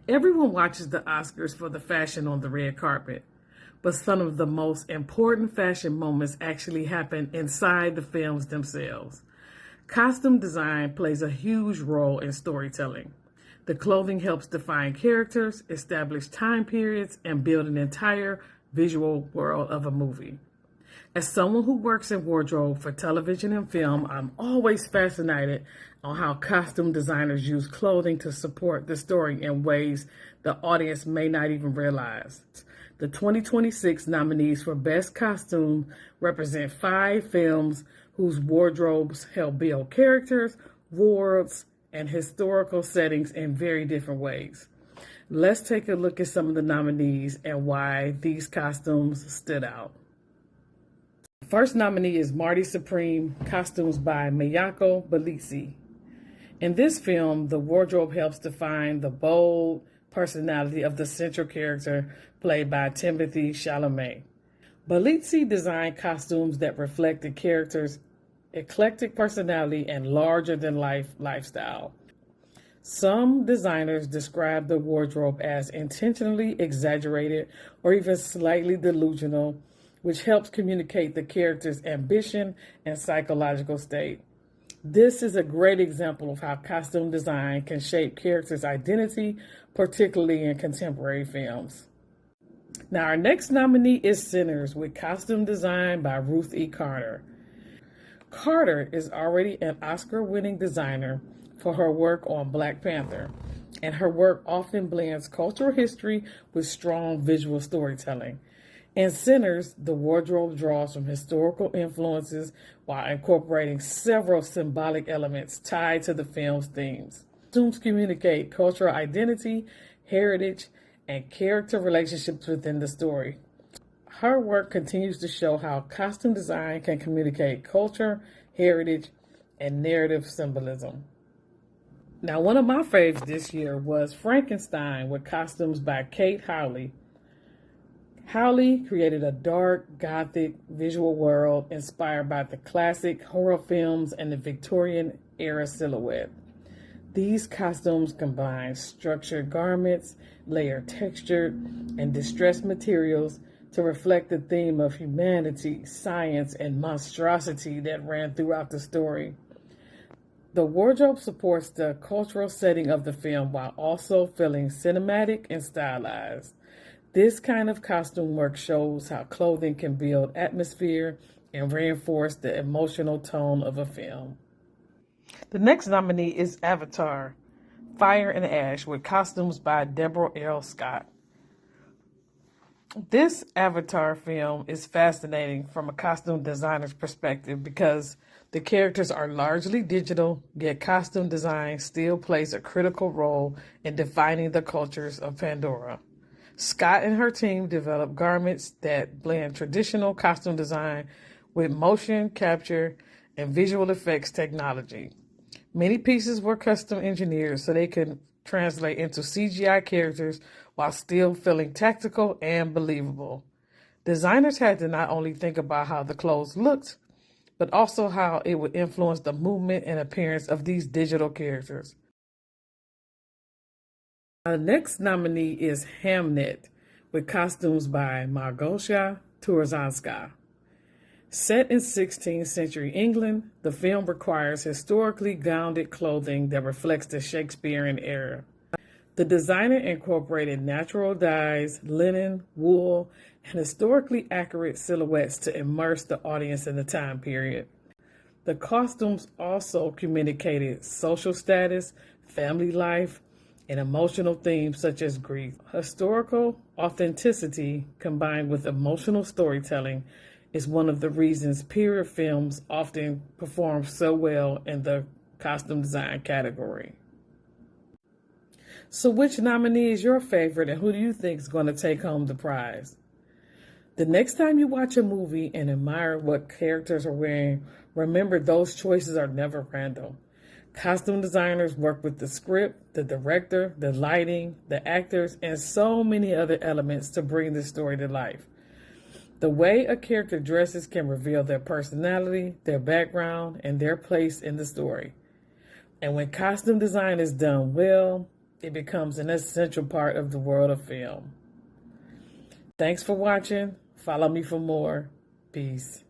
Everyone watches the Oscars for the fashion on the red carpet, but some of the most important fashion moments actually happen inside the films themselves. Costume design plays a huge role in storytelling. The clothing helps define characters, establish time periods, and build an entire visual world of a movie. As someone who works in wardrobe for television and film, I'm always fascinated on how costume designers use clothing to support the story in ways the audience may not even realize. The 2026 nominees for Best Costume represent 5 films whose wardrobes help build characters, worlds, and historical settings in very different ways. Let's take a look at some of the nominees and why these costumes stood out. First nominee is Marty Supreme, costumes by Mayako Bellizzi. In this film, the wardrobe helps define the bold personality of the central character played by Timothée Chalamet. Bellizzi designed costumes that reflect the character's eclectic personality and larger-than-life lifestyle. Some designers describe the wardrobe as intentionally exaggerated or even slightly delusional, which helps communicate the character's ambition and psychological state. This is a great example of how costume design can shape characters' identity, particularly in contemporary films. Now, our next nominee is Sinners, with costume design by Ruth E. Carter. Carter is already an Oscar-winning designer for her work on Black Panther, and her work often blends cultural history with strong visual storytelling. In Sinners, the wardrobe draws from historical influences while incorporating several symbolic elements tied to the film's themes. Costumes communicate cultural identity, heritage, and character relationships within the story. Her work continues to show how costume design can communicate culture, heritage, and narrative symbolism. Now, one of my favorites this year was Frankenstein, with costumes by Kate Howley. Howley created a dark, gothic visual world inspired by the classic horror films and the Victorian-era silhouette. These costumes combine structured garments, layered texture, and distressed materials to reflect the theme of humanity, science, and monstrosity that ran throughout the story. The wardrobe supports the cultural setting of the film while also feeling cinematic and stylized. This kind of costume work shows how clothing can build atmosphere and reinforce the emotional tone of a film. The next nominee is Avatar, Fire and Ash, with costumes by Deborah L. Scott. This Avatar film is fascinating from a costume designer's perspective because the characters are largely digital, yet costume design still plays a critical role in defining the cultures of Pandora. Scott and her team developed garments that blend traditional costume design with motion capture and visual effects technology. Many pieces were custom engineered so they could translate into CGI characters while still feeling tactical and believable. Designers had to not only think about how the clothes looked, but also how it would influence the movement and appearance of these digital characters. The next nominee is Hamnet, with costumes by Margosha Turzanska. Set in 16th century England, the film requires historically grounded clothing that reflects the Shakespearean era. The designer incorporated natural dyes, linen, wool, and historically accurate silhouettes to immerse the audience in the time period. The costumes also communicated social status, family life, and emotional themes such as grief. Historical authenticity combined with emotional storytelling is one of the reasons period films often perform so well in the costume design category. So which nominee is your favorite, and who do you think is going to take home the prize? The next time you watch a movie and admire what characters are wearing, remember those choices are never random. Costume designers work with the script, the director, the lighting, the actors, and so many other elements to bring the story to life. The way a character dresses can reveal their personality, their background, and their place in the story. And when costume design is done well, it becomes an essential part of the world of film. Thanks for watching. Follow me for more. Peace.